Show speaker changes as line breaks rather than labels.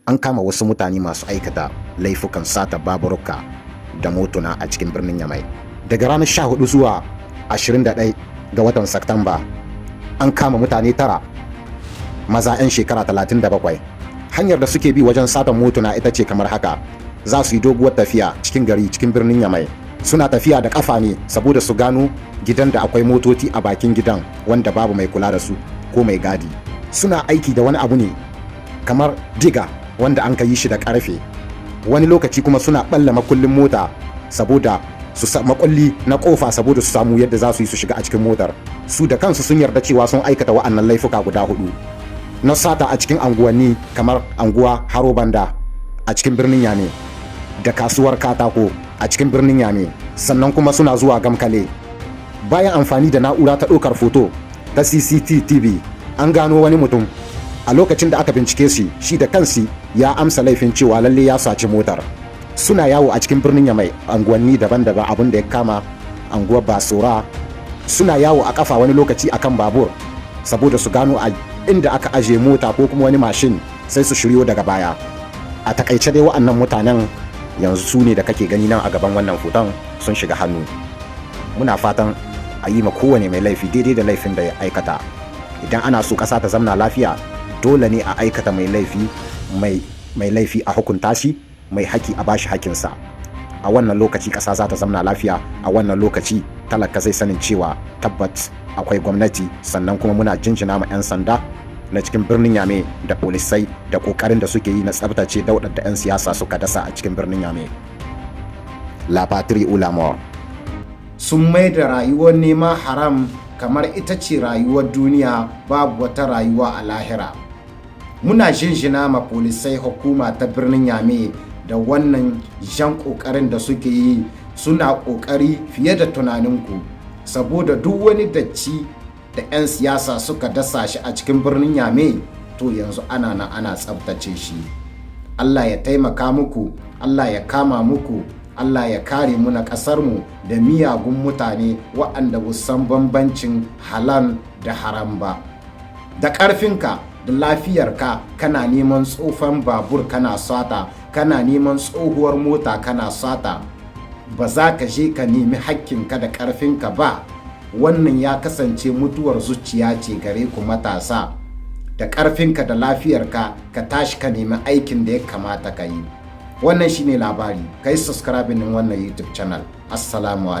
an kama wasu mutane masu aikata laifukan sata baburuka da motuna a cikin birnin Yamai. Daga ranar 14 zuwa 21 ga watan Satumba an kama mutane 9 maza 'yan shekara 37. Hanyar da suke bi wajen satan motuna ita ce kamar haka: za su yi doguwar tafiya cikin gari cikin birnin Yamai. Suna tafiya da kafa ne saboda su gano gidan da akwai motoci a bakin gidan wanda babu mai kula da su ko mai gadi. Suna aiki da wani abu ne kamar diga wanda an yi shi da karfe. Wani lokaci kuma suna balla makullin mota saboda su makulli na kofa saboda su samu yadda za su yi su shiga a cikin motar. Su da kansu sun yarda cewa sun aikata wa'annan laifuka guda 4 na sata a cikin anguwanni kamar anguwa Haro Banda a cikin birnin Yame da kasuwar Katako a cikin birnin Yame. Sannan kuma suna zuwa Gamkale. Bayan amfani da na'ura ta ɗaukar foto ta CCTV, an gano wani mutum a lokacin da aka bincike shi da kansi ya amsa laifin cewa lalle ya saci motar. Suna yawo a cikin birnin Yamai anguwanni daban-daban, abin da ya kama anguwar Basura. Suna yawo a kafa wani lokaci akan babur saboda su gano a inda aka aje mota ko kuma wani mashin sai su shiryo daga baya. A takaice dai wa'annan mutanen yanzu su ne da kake gani nan a gaban wannan foton sun shiga hannu. Muna fatan a yi ma kowane mai laifi daidai da laifin da ya aikata. Idan ana so ƙasa ta zamna lafiya, dole ne a aikata mai laifi a hukunta shi, mai haki a bashi hakinsa. A wannan lokaci ƙasa za ta zamna lafiya. A wannan lokaci talaka zai sanin cewa tabbat akwai gwamnati. Sannan kuma muna jinjina ma 'yan sanda na cikin birnin Yame da polisai da ƙoƙarin da suke yi na tsabtace daudar da 'yan siyasa suka dasa a cikin birnin Yame. La patrie ou la mort.
Sun mai da rayuwar nema haram kamar ita ce rayuwar duniya, babu wata rayuwa a lahira. Muna jinjina ma polisai hukuma ta birnin Yame da wannan jan ƙoƙarin da suke yi. Suna ƙoƙari fiye da tunaninku saboda duk wani datti da 'yan siyasa suka dasa shi a cikin birnin Yame, to yanzu ana nan ana tsabtace shi. Allah ya taimaka muku, Allah ya kama muku, Allah ya kare mu na ƙasarmu da miyagun mutane waɗanda ba san bambancin halal da haram ba. Da ƙarfinka da lafiyarka kana neman tsofan babur kana sata, kana neman tsohuwar mota kana sata, ba za ka je ka nemi hakkinka da ƙarfinka ba. Wannan ya kasance mutuwar zuciya ce gare ku matasa. Da ƙarfinka da lafiyarka ka tashi ka nemi aikin da ya kamata ka yi. Wannan shine labari. Kai subscribe din wannan YouTube channel. Assalamu alaikum.